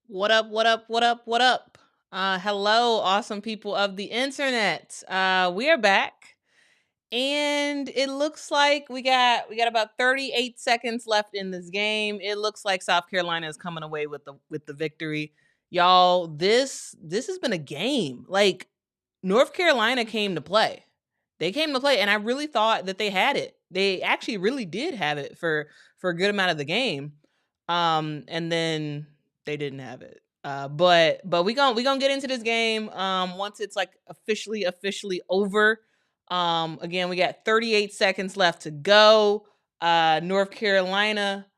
What up, what up, what up, what up? Hello, awesome people of the internet. We are back. And it looks like we got about 38 seconds left in this game. It looks like South Carolina is coming away with the victory. Y'all, this has been a game. Like North Carolina came to play. They came to play and I really thought that they had it. They actually really did have it for a good amount of the game. And then they didn't have it. But we gonna get into this game once it's like officially over. Again, we got 38 seconds left to go. North Carolina.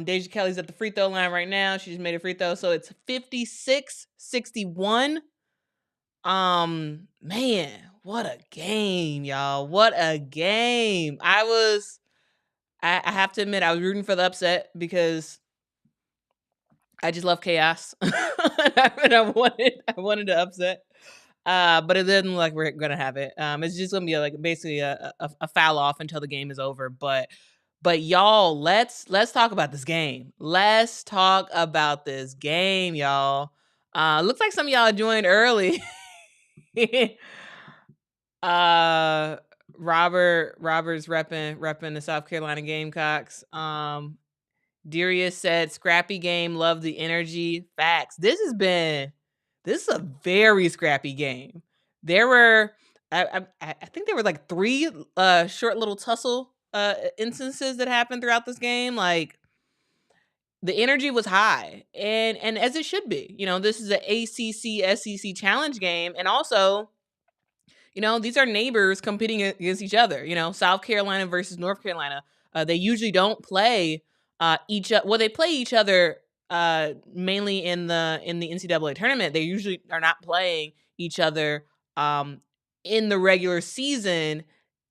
Deja Kelly's at the free throw line right now. She just made a free throw. So it's 56-61. Man, what a game, y'all. What a game. I have to admit, I was rooting for the upset because I just love chaos. And I wanted to upset. But it didn't look like we're gonna have it. It's just gonna be like basically a foul off until the game is over. But y'all, let's talk about this game. Let's talk about this game, y'all. Looks like some of y'all joined early. uh Robert's repping the South Carolina Gamecocks. Darius said, "Scrappy game, love the energy." Facts. This is a very scrappy game. There were, I think there were like three short little tussle instances that happened throughout this game. Like the energy was high, and as it should be. You know, this is an ACC SEC challenge game, and also, you know, these are neighbors competing against each other. You know, South Carolina versus North Carolina. They usually don't play well, they play each other mainly in the NCAA tournament. They usually are not playing each other um, in the regular season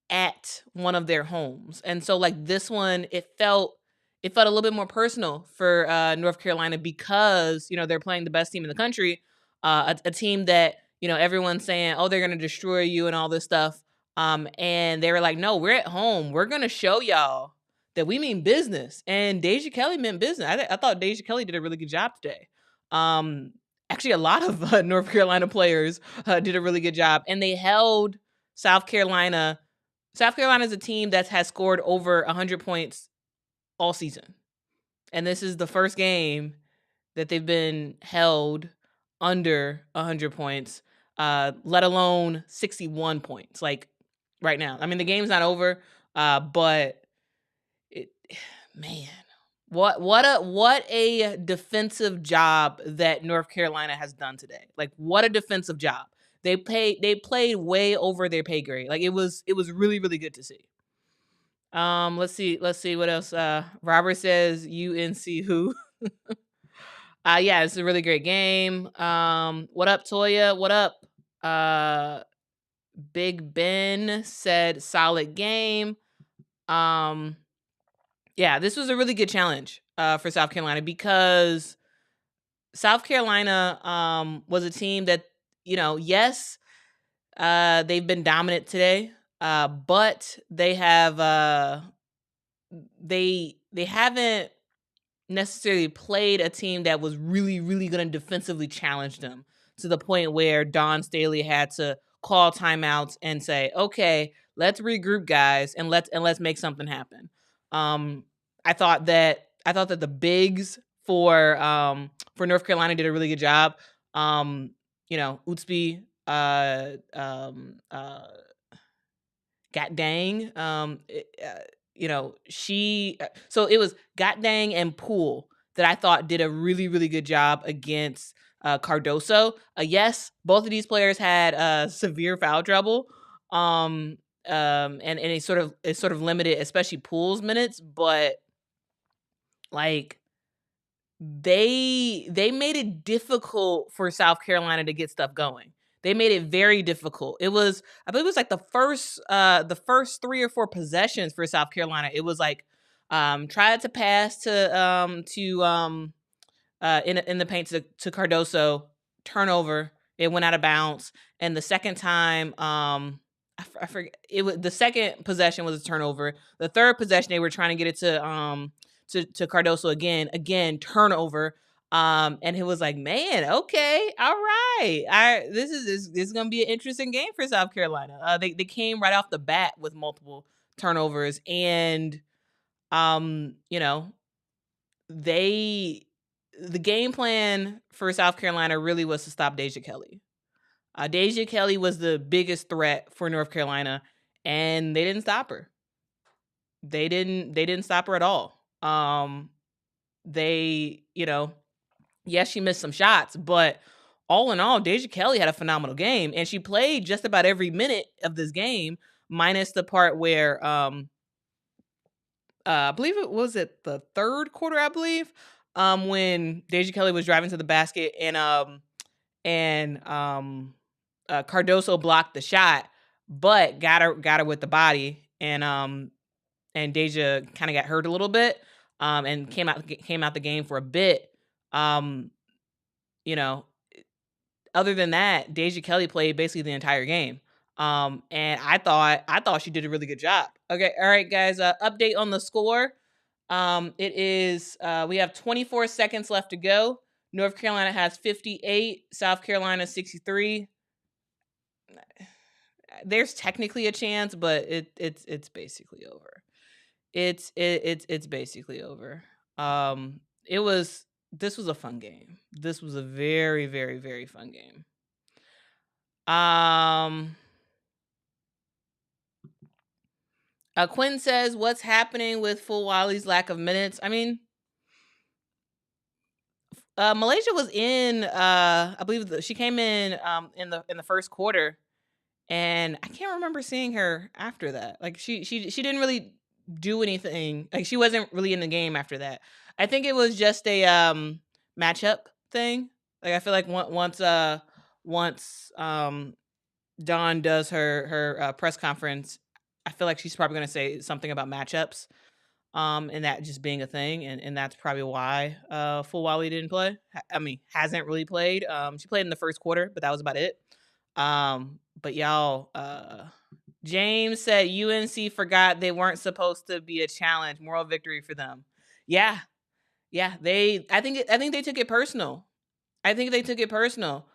at one of their homes. And so like this one, it felt a little bit more personal for North Carolina because, you know, they're playing the best team in the country, a team that, you know, everyone's saying, "Oh, they're going to destroy you" and all this stuff. And they were like, "No, we're at home. We're going to show y'all that we mean business." And Deja Kelly meant business. I thought Deja Kelly did a really good job today. Um, Actually, a lot of North Carolina players did a really good job, and they held South Carolina. South Carolina is a team that has scored over 100 points all season, and this is the first game that they've been held under 100 points, let alone 61 points. Like right now, I mean, the game's not over, but it, man, what a defensive job that North Carolina has done today. Like what a defensive job. They played way over their pay grade. Like it was really really good to see. Let's see what else. Robert says UNC who. Yeah, it's a really great game. What up, Toya? What up? Uh, Big Ben said solid game. Um, yeah, this was a really good challenge for South Carolina because South Carolina was a team that, you know, yes, they've been dominant today, but they haven't necessarily played a team that was really, really going to defensively challenge them to the point where Don Staley had to call timeouts and say, "Okay, let's regroup, guys, and let's make something happen." Um, I thought that the bigs for North Carolina did a really good job. You know, Utsby, got dang. You know, so it was got dang and Poole that I thought did a really, really good job against Cardoso. Yes, both of these players had severe foul trouble. And it sort of limited, especially Poole's minutes, but like they made it difficult for South Carolina to get stuff going. They made it very difficult. I believe it was like the first 3 or 4 possessions for South Carolina. It was like tried to pass in the paint to Cardoso, turnover, it went out of bounds, and the second time I forget, it was the second possession was a turnover. The third possession they were trying to get it to Cardoso again, turnover. And it was like, man, okay, all right. This is gonna be an interesting game for South Carolina. They came right off the bat with multiple turnovers, and you know, they the game plan for South Carolina really was to stop Deja Kelly. Deja Kelly was the biggest threat for North Carolina, and they didn't stop her. They didn't stop her at all. They, yes, she missed some shots, but all in all, Deja Kelly had a phenomenal game, and she played just about every minute of this game, minus the part where I believe it was the third quarter, I believe, when Deja Kelly was driving to the basket and Cardoso blocked the shot, but got her with the body, and Deja kind of got hurt a little bit, and came out the game for a bit. Um, you know, Other than that, Deja Kelly played basically the entire game. And I thought she did a really good job. Okay, all right, guys. Update on the score. It is we have 24 seconds left to go. North Carolina has 58, South Carolina 63. There's technically a chance, but it's basically over. It's basically over. It was This was a fun game. This was a very, very, very fun game. Quinn says, "What's happening with Fulwali's lack of minutes?" I mean, Malaysia was in. I believe she came in the first quarter, and I can't remember seeing her after that. Like she didn't really do anything. Like she wasn't really in the game after that. I think it was just a matchup thing. Like I feel like once Dawn does her press conference, I feel like she's probably going to say something about matchups, and that just being a thing, and that's probably why Fulwali didn't play. I mean, hasn't really played. She played in the first quarter, but that was about it. But y'all, James said UNC forgot they weren't supposed to be a challenge. Moral victory for them. Yeah, yeah. I think they took it personal. I think they took it personal.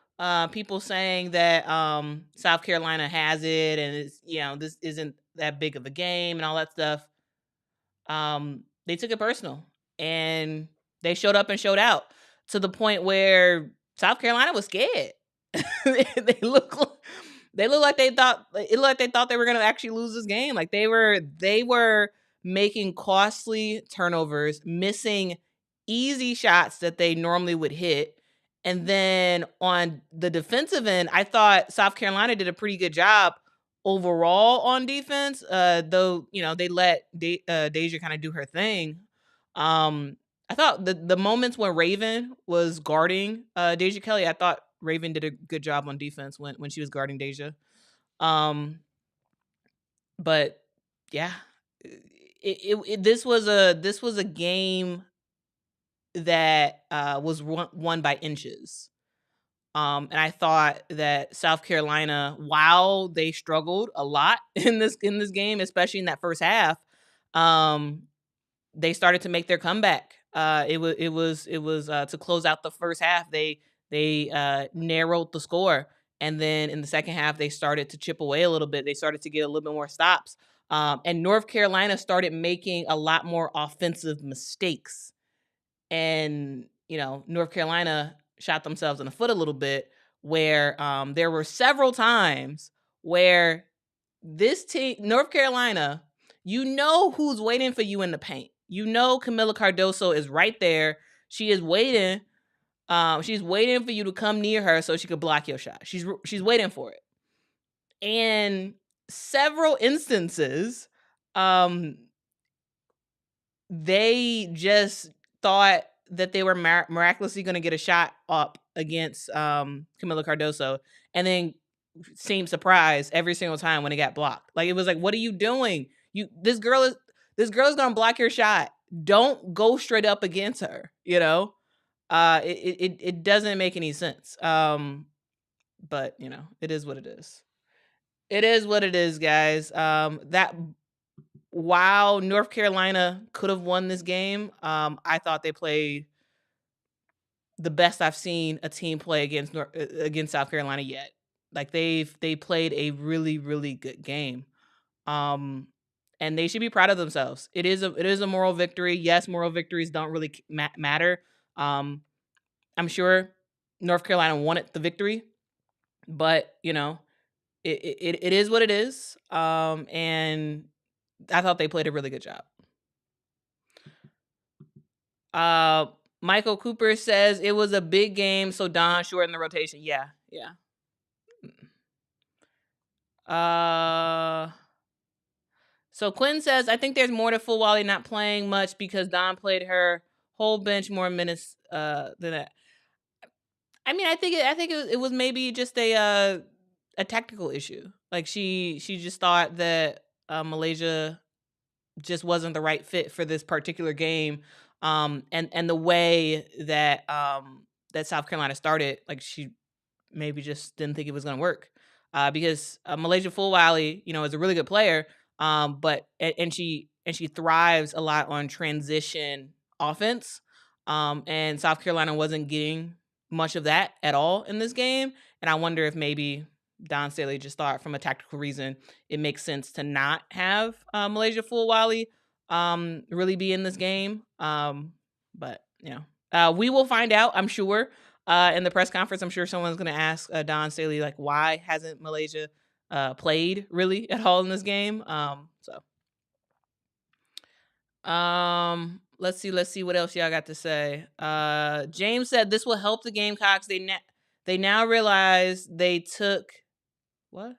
People saying that South Carolina has it, and it's this isn't that big of a game and all that stuff. They took it personal, and they showed up and showed out to the point where South Carolina was scared. they look like they thought they were going to actually lose this game. Like they were making costly turnovers, missing easy shots that they normally would hit. And then on the defensive end, I thought South Carolina did a pretty good job overall on defense. Though, they let Deja kind of do her thing. I thought the moments when Raven was guarding Deja Kelly, I thought Raven did a good job on defense when she was guarding Deja. But yeah, this was a game that was won by inches. And I thought that South Carolina, while they struggled a lot in this game, especially in that first half, they started to make their comeback. It was to close out the first half. They narrowed the score, and then in the second half they started to chip away a little bit. They started to get a little bit more stops, and North Carolina started making a lot more offensive mistakes. And North Carolina shot themselves in the foot a little bit, where there were several times where this team, North Carolina, who's waiting for you in the paint. Kamilla Cardoso is right there. She is waiting. She's waiting for you to come near her so she could block your shot. She's waiting for it. And several instances, they just thought that they were miraculously going to get a shot up against Kamilla Cardoso, and then seemed surprised every single time when it got blocked. Like it was like, what are you doing? This girl is gonna block your shot. Don't go straight up against her. It doesn't make any sense. But it is what it is. It is what it is, guys. That while North Carolina could have won this game, I thought they played the best I've seen a team play against South Carolina yet. Like they played a really really good game. Um, and they should be proud of themselves. It is a moral victory. Yes, moral victories don't really matter. Um, I'm sure North Carolina wanted the victory, but it is what it is. And I thought they played a really good job. Uh, Michael Cooper says it was a big game, so Don shortened the rotation. Yeah, yeah. So Quinn says, I think there's more to Fulwiley not playing much because Don played her whole bench more minutes than that. I mean, I think it was maybe just a technical issue. Like she just thought that Malaysia just wasn't the right fit for this particular game. And the way that that South Carolina started, like she maybe just didn't think it was going to work. Because Malaysia Fulwiley, is a really good player. But and she thrives a lot on transition offense. And South Carolina wasn't getting much of that at all in this game. And I wonder if maybe Don Staley just thought, from a tactical reason, it makes sense to not have Malaysia Fulwiley really be in this game. But we will find out, I'm sure. In the press conference, I'm sure someone's going to ask Don Staley, like, why hasn't Malaysia played really at all in this game? Let's see what else y'all got to say. James said this will help the Gamecocks. They now realize they took what?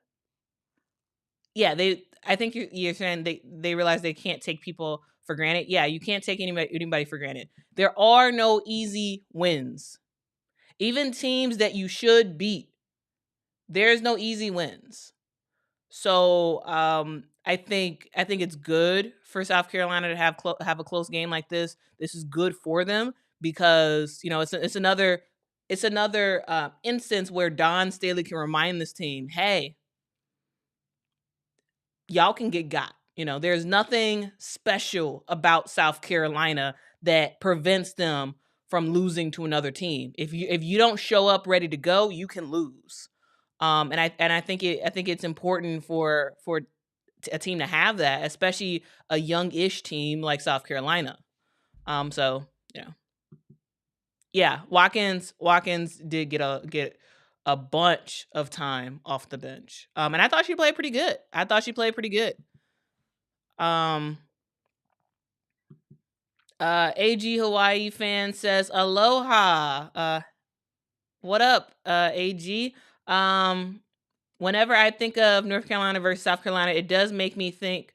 Yeah, I think you're saying they realize they can't take people for granted. Yeah, you can't take anybody for granted. There are no easy wins. Even teams that you should beat, there's no easy wins. So I think it's good for South Carolina to have a close game like this. This is good for them because it's another instance where Don Staley can remind this team, hey, y'all can get got. There's nothing special about South Carolina that prevents them from losing to another team. If you don't show up ready to go, you can lose. And I think it's important for a team to have that, especially a young-ish team like South Carolina. So yeah, Watkins did get a bunch of time off the bench. And I thought she played pretty good. AG Hawaii fan says aloha. What up, AG? Whenever I think of North Carolina versus South Carolina, it does make me think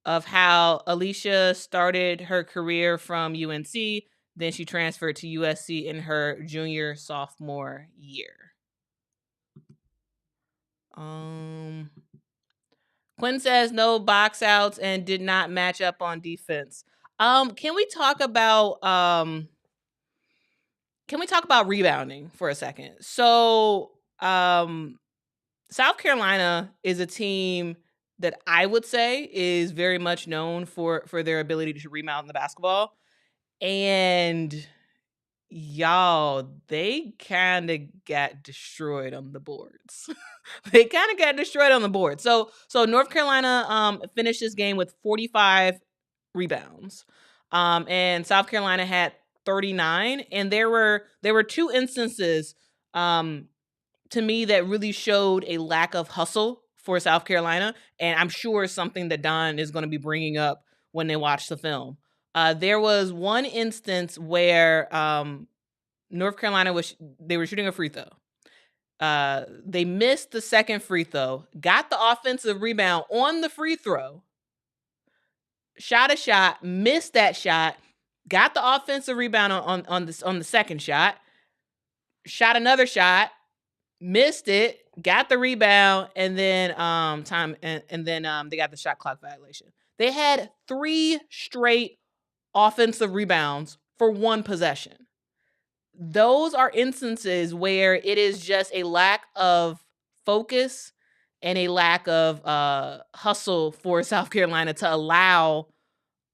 of how Alicia started her career from UNC, then she transferred to USC in her junior sophomore year. Quinn says no box outs and did not match up on defense. Can we talk about rebounding for a second? So, South Carolina is a team that I would say is very much known for their ability to rebound the basketball. And y'all, they kind of got destroyed on the boards. So North Carolina finished this game with 45 rebounds. And South Carolina had 39, and there were two instances to me that really showed a lack of hustle for South Carolina, and I'm sure it's something that Don is going to be bringing up when they watch the film. There was one instance where North Carolina they were shooting a free throw. They missed the second free throw, got the offensive rebound on the free throw, shot a shot, missed that shot, got the offensive rebound on the second shot, shot another shot, missed it, got the rebound, and then they got the shot clock violation. They had 3 straight offensive rebounds for one possession. Those are instances where it is just a lack of focus and a lack of hustle for South Carolina to allow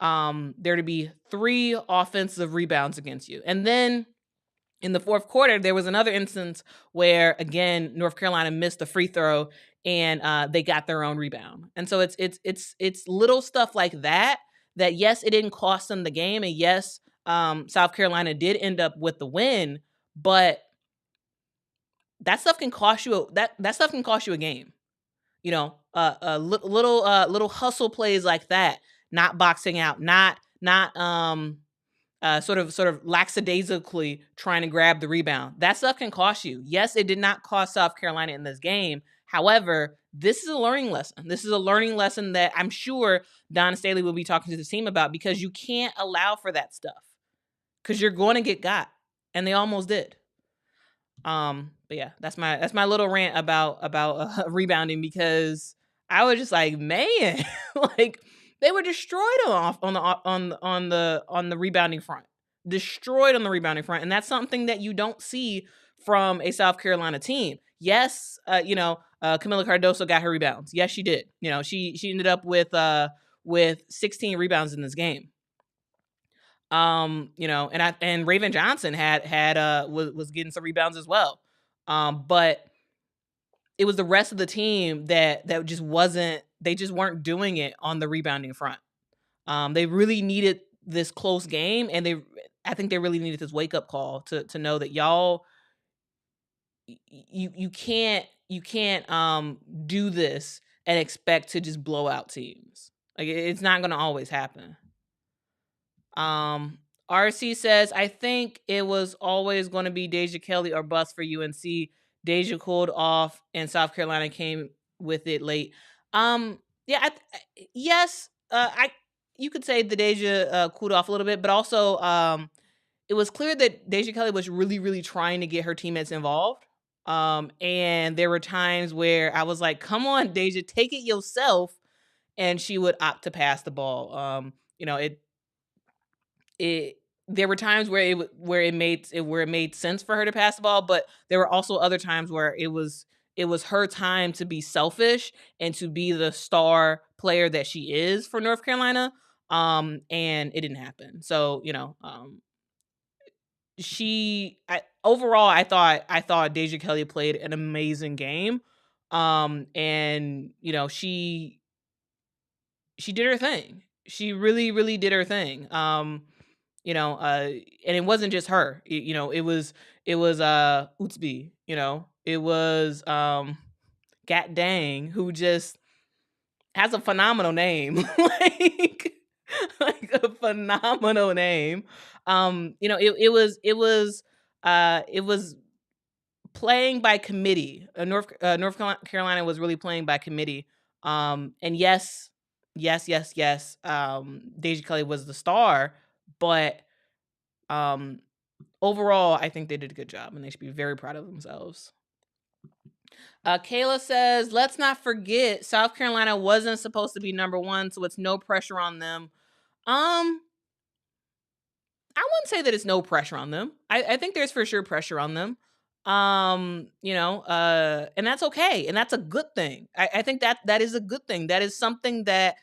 there to be 3 offensive rebounds against you. And then In the fourth quarter, there was another instance where, again, North Carolina missed a free throw and they got their own rebound. And so it's little stuff like that, that yes, it didn't cost them the game, and yes, South Carolina did end up with the win, but that stuff can cost you that stuff can cost you a game. You know, little hustle plays like that, not boxing out, not sort of lackadaisically trying to grab the rebound. That stuff can cost you. Yes, it did not cost South Carolina in this game. However, this is a learning lesson. This is a learning lesson that I'm sure Don Staley will be talking to the team about, because you can't allow for that stuff, because you're going to get got, and they almost did. But yeah, that's my little rant about rebounding, because I was just like, man, like they were destroyed on the rebounding front, destroyed on the rebounding front, and that's something that you don't see from a South Carolina team. Yes, Camila Cardoso got her rebounds. Yes, she did. You know, she ended up with 16 rebounds in this game. And Raven Johnson was getting some rebounds as well. But it was the rest of the team that just weren't doing it on the rebounding front. They really needed this close game, and I think they really needed this wake up call to know that y'all, you can't do this and expect to just blow out teams. Like, it's not going to always happen. RC says, I think it was always going to be Deja Kelly or bust for UNC. Deja cooled off and South Carolina came with it late. Yes, you could say the Deja cooled off a little bit, but also it was clear that Deja Kelly was really, really trying to get her teammates involved. And there were times where I was like, come on, Deja, take it yourself. And she would opt to pass the ball. There were times where it made sense for her to pass the ball, but there were also other times where it was her time to be selfish and to be the star player that she is for North Carolina. And it didn't happen. So, overall, I thought Deja Kelly played an amazing game. And she did her thing. She really, really did her thing. And it wasn't just her. It was Utsby. It was Gat Dang, who just has a phenomenal name, like a phenomenal name. It was playing by committee. North Carolina was really playing by committee. And yes. Deja Kelly was the star, but overall, I think they did a good job, and they should be very proud of themselves. Kayla says, let's not forget South Carolina wasn't supposed to be number one, so it's no pressure on them. I wouldn't say that it's no pressure on them. I think there's for sure pressure on them. And that's okay, and that's a good thing. I think that is a good thing. That is something that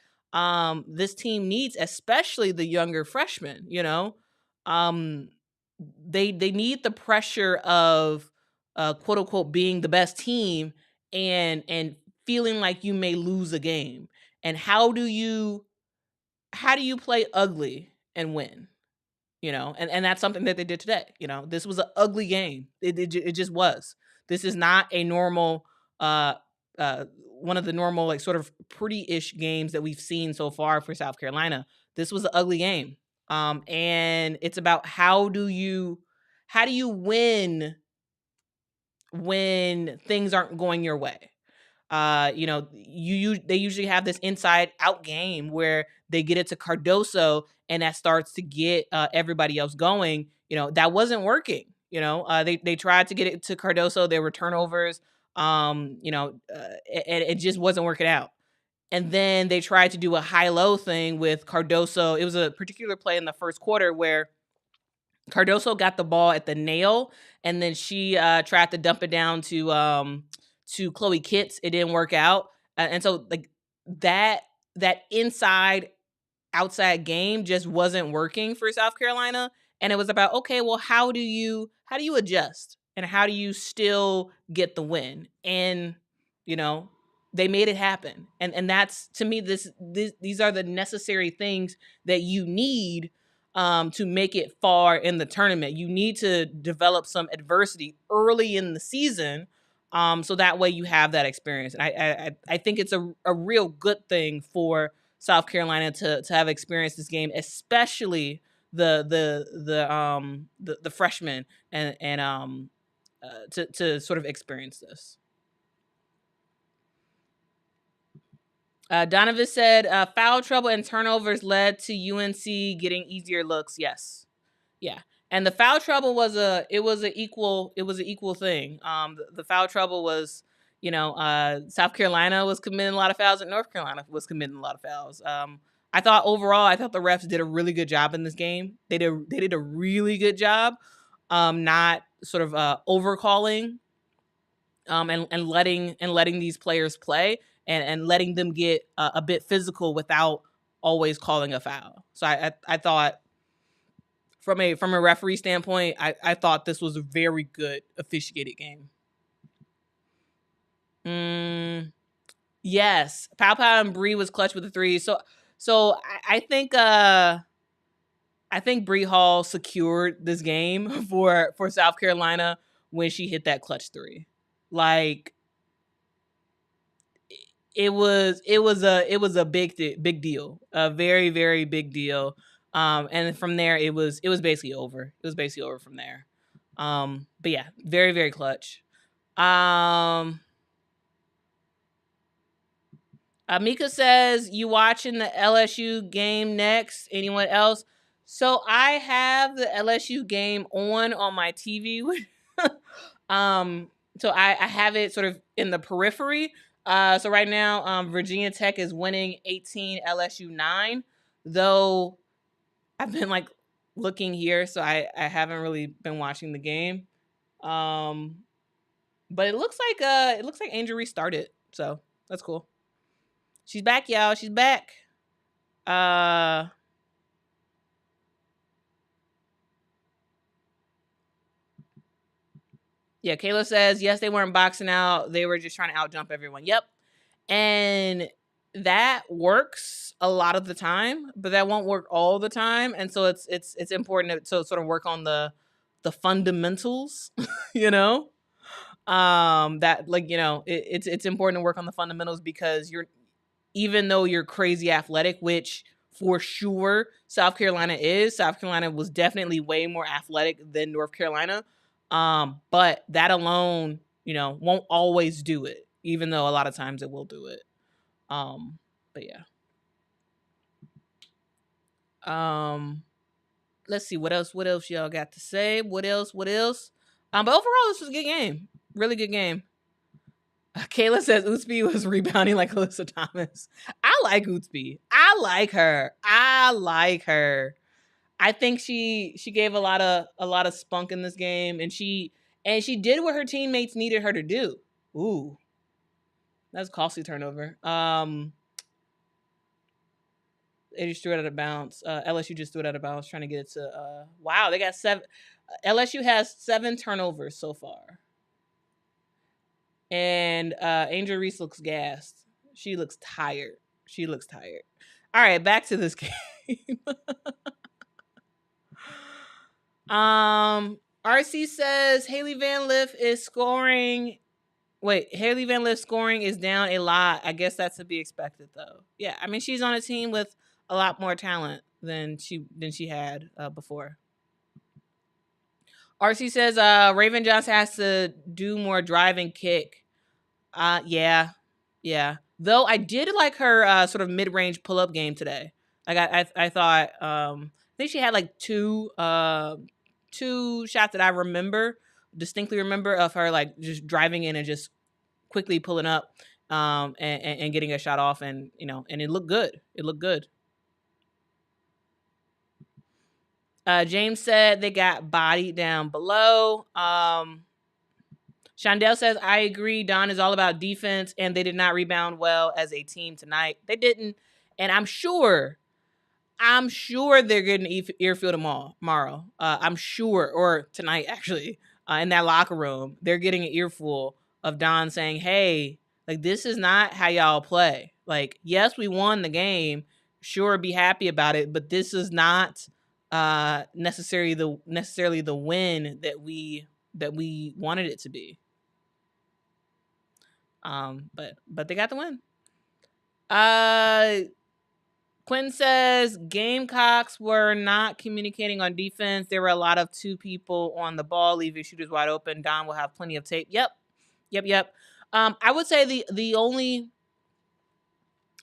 this team needs, especially the younger freshmen. They need the pressure of quote unquote being the best team and feeling like you may lose a game. And how do you play ugly and win? And that's something that they did today. This was an ugly game. It just was. This is not a normal one of the normal, like, sort of pretty-ish games that we've seen so far for South Carolina. This was an ugly game. And it's about how do you win when things aren't going your way. They usually have this inside out game where they get it to Cardoso and that starts to get everybody else going. That wasn't working. They tried to get it to Cardoso. There were turnovers. And it just wasn't working out. And then they tried to do a high-low thing with Cardoso. It was a particular play in the first quarter where Cardoso got the ball at the nail, and then she tried to dump it down to Chloe Kitts. It didn't work out. And so, like, that inside outside game just wasn't working for South Carolina. And it was about, okay, well, how do you adjust and how do you still get the win? And, you know, they made it happen. And that's, to me, these are the necessary things that you need to make it far in the tournament. You need to develop some adversity early in the season, so that way you have that experience. And I think it's a real good thing for South Carolina to have experienced this game, especially the freshmen, to sort of experience this. Donovan said foul trouble and turnovers led to UNC getting easier looks. Yes, yeah, and the foul trouble was an equal thing. The foul trouble was, South Carolina was committing a lot of fouls and North Carolina was committing a lot of fouls. I thought the refs did a really good job in this game. They did a really good job, not sort of overcalling, and letting these players play, and letting them get a bit physical without always calling a foul. So I thought, from a referee standpoint, I thought this was a very good officiated game. Yes, Pow Pow and Bree was clutch with the three. So I think Bree Hall secured this game for South Carolina when she hit that clutch three. Like, it was a big deal, a very, very big deal. And from there it was basically over. It was basically over from there. But yeah, very, very clutch. Mika says, you watching the LSU game next? Anyone else? So I have the LSU game on my TV. So I have it sort of in the periphery. So right now, Virginia Tech is winning 18, LSU 9. Though I've been looking here, so I haven't really been watching the game. But it looks like Angel restarted, so that's cool. She's back, y'all. She's back. Yeah, Kayla says, yes, they weren't boxing out. They were just trying to outjump everyone. Yep. And that works a lot of the time, but that won't work all the time. And so it's important to sort of work on the fundamentals, that, it's important to work on the fundamentals, because even though you're crazy athletic, which for sure South Carolina was definitely way more athletic than North Carolina. But that alone, won't always do it, even though a lot of times it will do it. But yeah. Let's see what else y'all got to say. What else? But overall, this was a good game. Really good game. Kayla says Utsby was rebounding like Alyssa Thomas. I like Utsby. I like her. I think she gave a lot of spunk in this game, and she did what her teammates needed her to do. Ooh, that's a costly turnover. They just threw it out of bounds. LSU just threw it out of bounds, trying to get it to. Wow, they got 7. LSU has 7 turnovers so far. And Angel Reese looks gassed. She looks tired. All right, back to this game. RC says Hailey Van Lith is scoring. Wait, Hailey Van Lith scoring is down a lot. I guess that's to be expected, though. Yeah, I mean, she's on a team with a lot more talent than she had before. RC says Raven Johnson has to do more drive and kick. Yeah. Though I did like her sort of mid-range pull-up game today. I thought I think she had like two shots that I distinctly remember of her, like just driving in and just quickly pulling up and getting a shot off, and and it looked good. James said they got bodied down below. Shondell says, I agree. Don is all about defense, and they did not rebound well as a team tonight. They didn't. And I'm sure I'm sure they're getting earful tomorrow. I'm sure, or tonight actually, in that locker room, they're getting an earful of Don saying, "Hey, like this is not how y'all play. Like, yes, we won the game. Sure, be happy about it, but this is not necessarily the win that we wanted it to be." But they got the win. Quinn says Gamecocks were not communicating on defense. There were a lot of two people on the ball, leaving shooters wide open. Don will have plenty of tape. Yep. I would say the only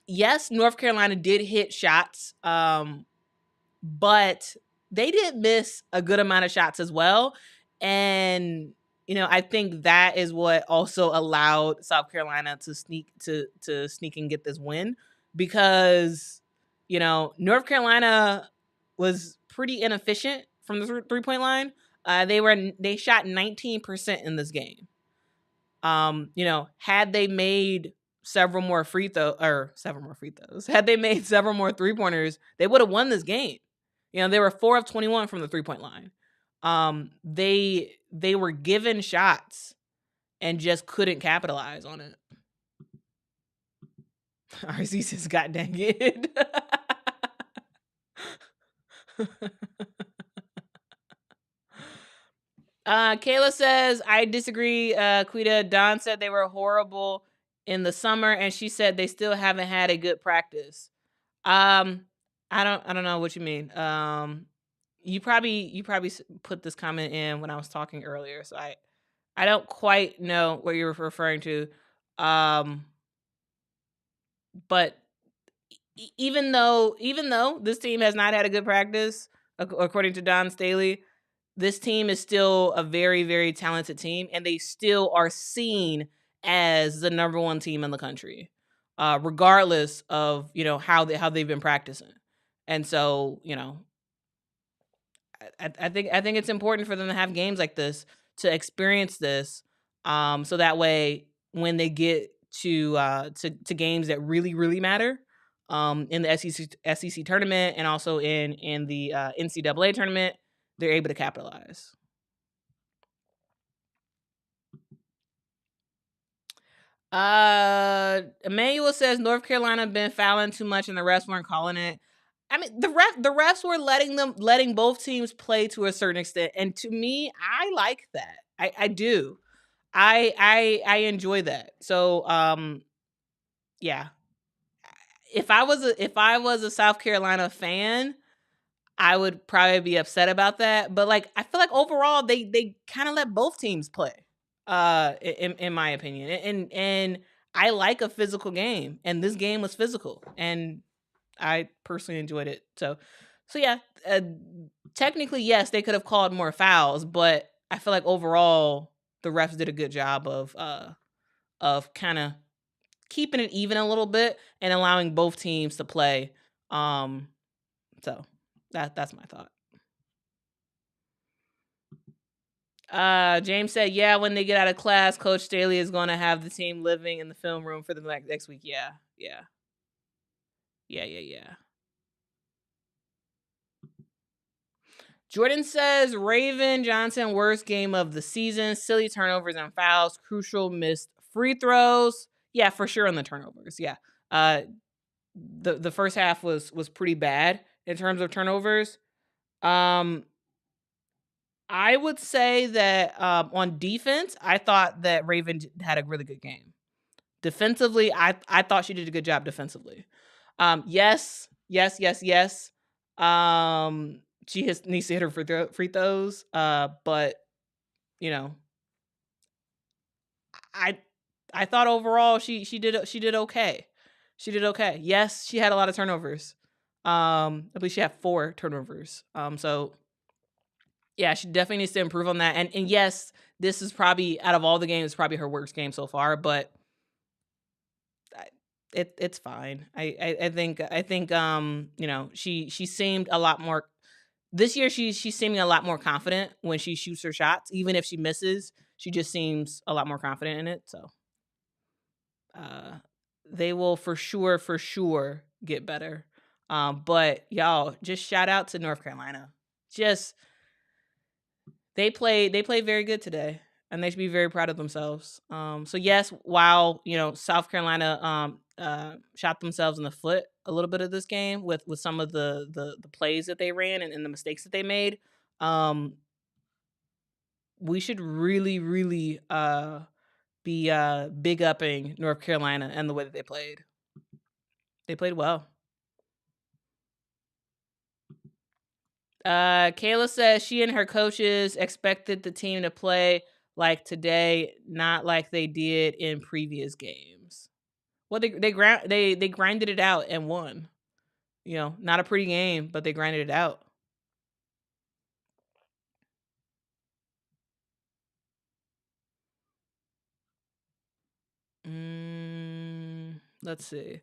yes, North Carolina did hit shots, but they did miss a good amount of shots as well. And I think that is what also allowed South Carolina to sneak and get this win, because North Carolina was pretty inefficient from the 3-point line. They shot 19% in this game. Had they made several more free throws, had they made several more 3-pointers, they would have won this game. They were 4 of 21 from the 3-point line. They were given shots and just couldn't capitalize on it. RC says, "God dang it." Kayla says, "I disagree. Quita, Don said they were horrible in the summer, and she said they still haven't had a good practice." I don't know what you mean. You probably put this comment in when I was talking earlier, so I don't quite know what you're referring to. But even though this team has not had a good practice, according to Don Staley, this team is still a very, very talented team, and they still are seen as the number one team in the country, regardless of how they've been practicing. And so I think it's important for them to have games like this, to experience this, so that way when they get to games that really, really matter, in the SEC tournament and also in the NCAA tournament, they're able to capitalize. Emmanuel says North Carolina been fouling too much and the refs weren't calling it. I mean, the refs were letting both teams play to a certain extent, and to me, I like that. I do. I enjoy that. So yeah. If I was a South Carolina fan, I would probably be upset about that. But like, I feel like overall they kind of let both teams play. In my opinion, and I like a physical game, and this game was physical, and I personally enjoyed it. So yeah. Technically, yes, they could have called more fouls, but I feel like overall the refs did a good job of kind of keeping it even a little bit and allowing both teams to play. So that's my thought. James said, "Yeah, when they get out of class, Coach Staley is going to have the team living in the film room for the next week." Yeah. Jordan says, "Raven Johnson, worst game of the season. Silly turnovers and fouls. Crucial missed free throws." Yeah, for sure on the turnovers. Yeah. The first half was pretty bad in terms of turnovers. I would say that on defense, I thought that Raven had a really good game. Defensively, I thought she did a good job defensively. Yes. She needs to hit her free throws. But I thought overall she did okay. She did okay. Yes, she had a lot of turnovers. I believe she had 4 turnovers. So yeah, she definitely needs to improve on that. And yes, this is probably, out of all the games, probably her worst game so far. But it's fine. I think she seemed a lot more this year. She's seeming a lot more confident when she shoots her shots. Even if she misses, she just seems a lot more confident in it. So they will for sure get better. But y'all, just shout out to North Carolina. Just they played very good today, and they should be very proud of themselves. So yes, while South Carolina shot themselves in the foot a little bit of this game with some of the plays that they ran and the mistakes that they made, um, we should really really be big upping North Carolina and the way that they played. They played well. Kayla says she and her coaches expected the team to play like today, not like they did in previous games. Well, they grinded it out and won. Not a pretty game, but they grinded it out. Let's see.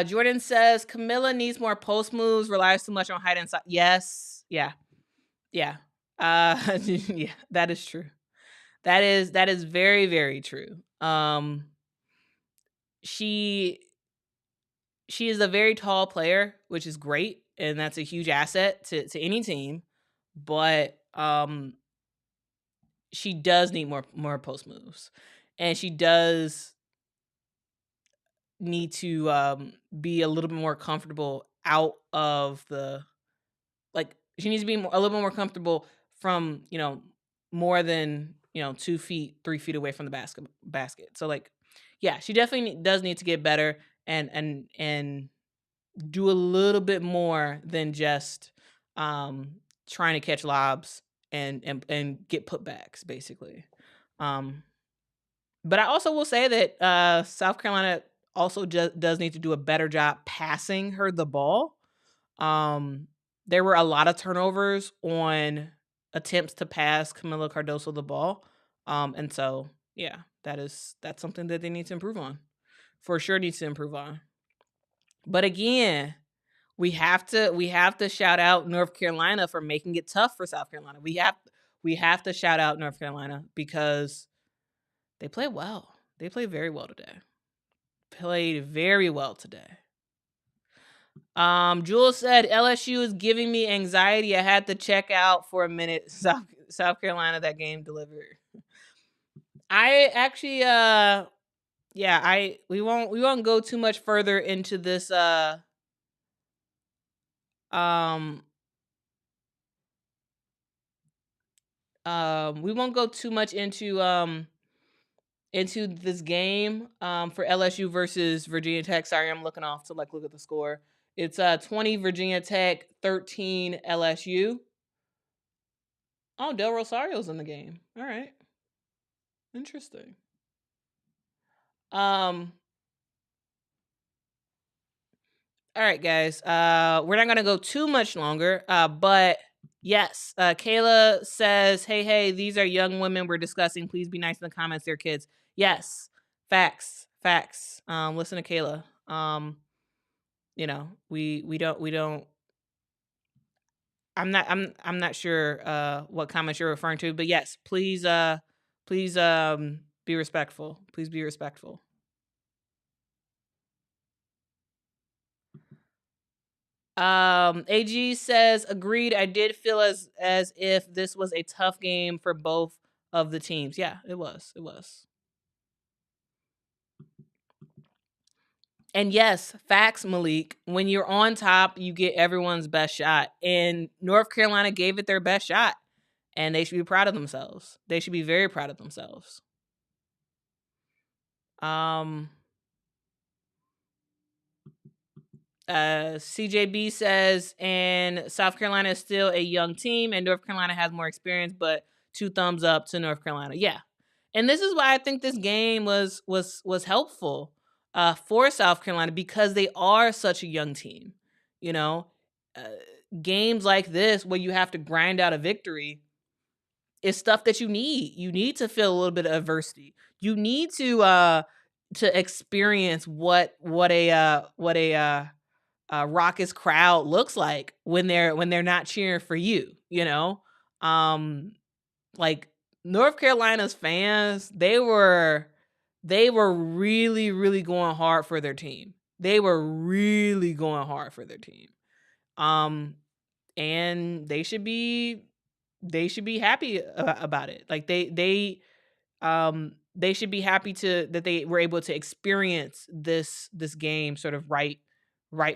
Jordan says Camilla needs more post moves, relies too much on hide and seek. Yes. Yeah. Yeah. Yeah, that is true. That is very, very true. She is a very tall player, which is great, and that's a huge asset to any team. But she does need more post moves, and she does need to be a little bit more comfortable out of the she needs to be a little bit more comfortable from more than 2 feet 3 feet away from the basket. So yeah, she definitely does need to get better and do a little bit more than just trying to catch lobs and get putbacks basically. But I also will say that South Carolina also does need to do a better job passing her the ball. There were a lot of turnovers on attempts to pass Camila Cardoso the ball. And so yeah, that's something that they need to improve on. For sure needs to improve on. But again, we have to shout out North Carolina for making it tough for South Carolina. We have to shout out North Carolina because they played well. They played very well today. Played very well today. Jules said LSU is giving me anxiety. I had to check out for a minute. South Carolina, that game delivered. I actually we won't go too much further into this we won't go too much into this game for LSU versus Virginia Tech. Sorry, I'm looking off to look at the score. It's 20 Virginia Tech, 13 LSU. Oh, Del Rosario's in the game. All right. Interesting. All right, guys. We're not gonna go too much longer. But yes, Kayla says, "Hey, these are young women we're discussing. Please be nice in the comments. They're kids." Yes, facts. Listen to Kayla. We don't. I'm not sure what comments you're referring to, but yes, please be respectful. Please be respectful. AG says agreed. I did feel as if this was a tough game for both of the teams. Yeah, it was. And yes, facts, Malik. When you're on top, you get everyone's best shot. And North Carolina gave it their best shot. And they should be proud of themselves. They should be very proud of themselves. CJB says, and South Carolina is still a young team, and North Carolina has more experience, but 2 thumbs up to North Carolina. Yeah. And this is why I think this game was helpful for South Carolina, because they are such a young team. Games like this where you have to grind out a victory is stuff that you need. You need to feel a little bit of adversity. You need to experience what a raucous crowd looks like when they're not cheering for you. Like North Carolina's fans, they were really, really going hard for their team. They were really going hard for their team. And they should be happy about it. Like they should be happy that they were able to experience this game sort of right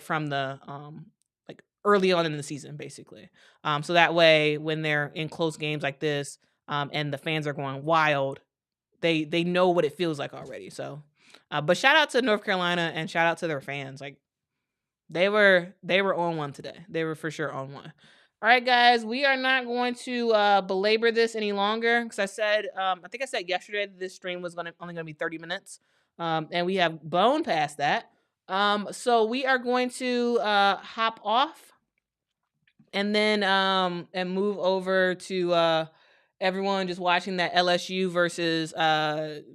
from the like early on in the season, basically. So that way when they're in close games like this, and the fans are going wild, they know what it feels like already. So but shout out to North Carolina and shout out to their fans. Like they were on one today. They were for sure on one. All right, guys, we are not going to belabor this any longer because I think I said yesterday that this stream was only gonna be 30 minutes, and we have blown past that. So we are going to hop off and then and move over to everyone just watching that LSU versus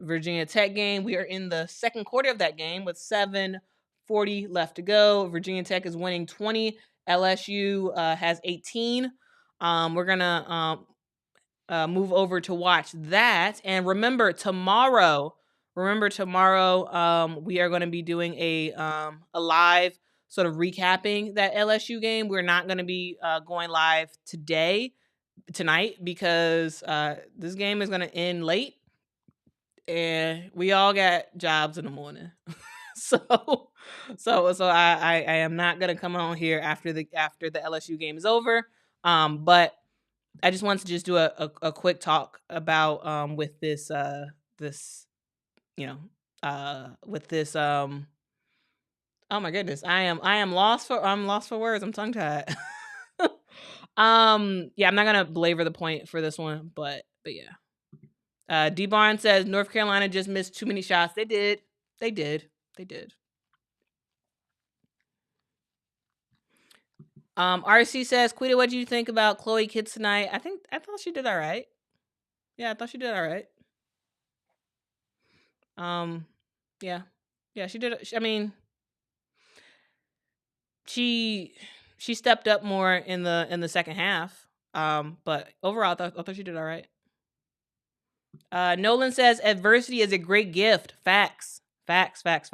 Virginia Tech game. We are in the second quarter of that game with 7:40 left to go. Virginia Tech is winning 20. LSU has 18. We're gonna move over to watch that. And remember tomorrow, we are going to be doing a live sort of recapping that LSU game. We're not going to be going live tonight because this game is going to end late and we all got jobs in the morning. so I am not going to come on here after the LSU game is over. But I just wanted to just do a quick talk about with this with this oh my goodness, I'm lost for words. I'm tongue tied. Yeah, I'm not gonna belabor the point for this one, but yeah. D Barnes says North Carolina just missed too many shots. They did. RC says, Quita, what do you think about Chloe Kids tonight? I thought she did all right. Yeah, I thought she did all right. Yeah, she did. I mean, she stepped up more in the second half. But overall, I thought she did all right. Nolan says adversity is a great gift. Facts. Kyra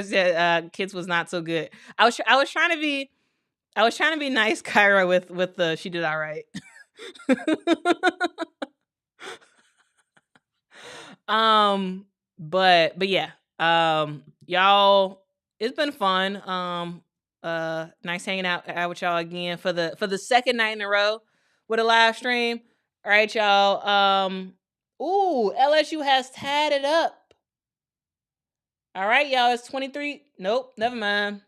said Kids was not so good. I was trying to be nice, Kyra, with the she did all right. But yeah. Y'all, it's been fun. Nice hanging out with y'all again for the second night in a row with a live stream. All right, y'all. Ooh, LSU has tied it up. All right, y'all. It's 23. Nope, never mind.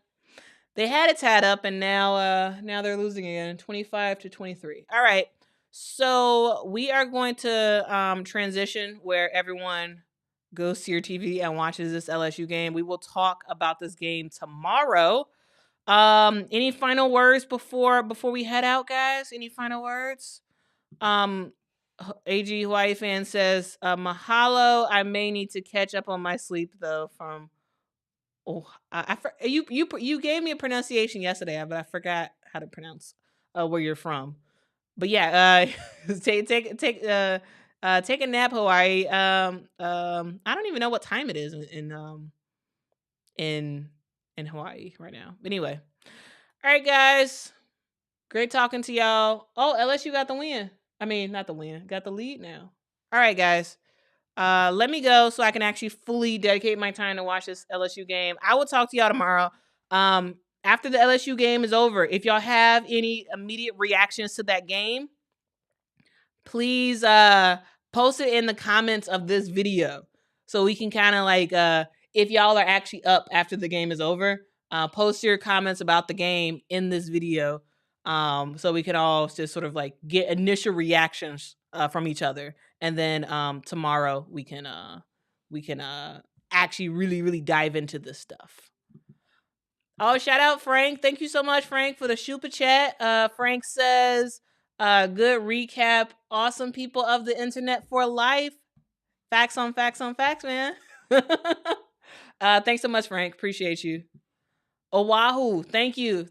They had it tied up, and now they're losing again, 25-23. All right. So we are going to transition where everyone goes to your TV and watches this LSU game. We will talk about this game tomorrow. Any final words before we head out, guys? Any final words? AG Hawaii fan says, mahalo. I may need to catch up on my sleep though from you gave me a pronunciation yesterday, but I forgot how to pronounce where you're from. But yeah, take a nap, Hawaii. I don't even know what time it is in Hawaii right now. But anyway, all right, guys, great talking to y'all. Oh, LSU got the win. I mean, not the win, got the lead now. All right, guys. Let me go so I can actually fully dedicate my time to watch this LSU game. I will talk to y'all tomorrow. After the LSU game is over, if y'all have any immediate reactions to that game, please post it in the comments of this video so we can kind of like if y'all are actually up after the game is over, post your comments about the game in this video, so we can all just sort of like get initial reactions from each other, and then tomorrow we can actually really dive into this stuff. Oh, shout out Frank. Thank you so much, Frank, for the super chat. Frank says, good recap. Awesome people of the internet for life. Facts on facts on facts, man. Thanks so much, Frank. Appreciate you. Oahu. Thank you.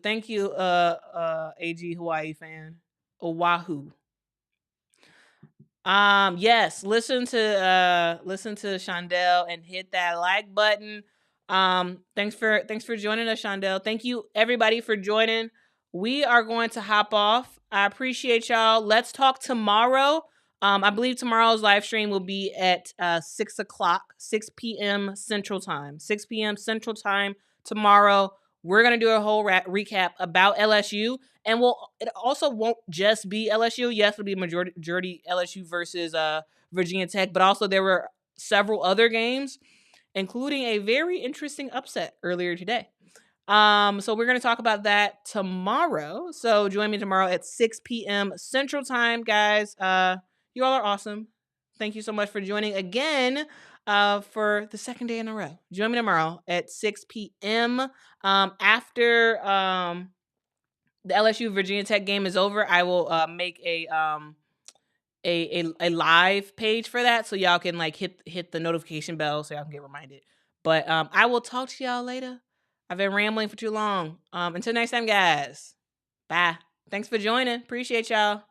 AG Hawaii fan. Oahu. Yes, listen to Shondell and hit that like button. Thanks for joining us, Shondell. Thank you everybody for joining. We are going to hop off. I appreciate y'all. Let's talk tomorrow. I believe tomorrow's live stream will be at 6 o'clock, 6 p.m. Central Time. 6 p.m. Central Time tomorrow. We're gonna do a whole recap about LSU, and it also won't just be LSU. Yes, it'll be majority LSU versus Virginia Tech, but also there were several other games, including a very interesting upset earlier today. So we're gonna talk about that tomorrow. So join me tomorrow at 6 p.m. Central Time, guys. You all are awesome. Thank you so much for joining again. For the second day in a row. Join me tomorrow at 6 p.m. After the LSU Virginia Tech game is over, I will make a live page for that, so y'all can like hit the notification bell so y'all can get reminded. But I will talk to y'all later. I've been rambling for too long. Until next time, guys. Bye. Thanks for joining. Appreciate y'all.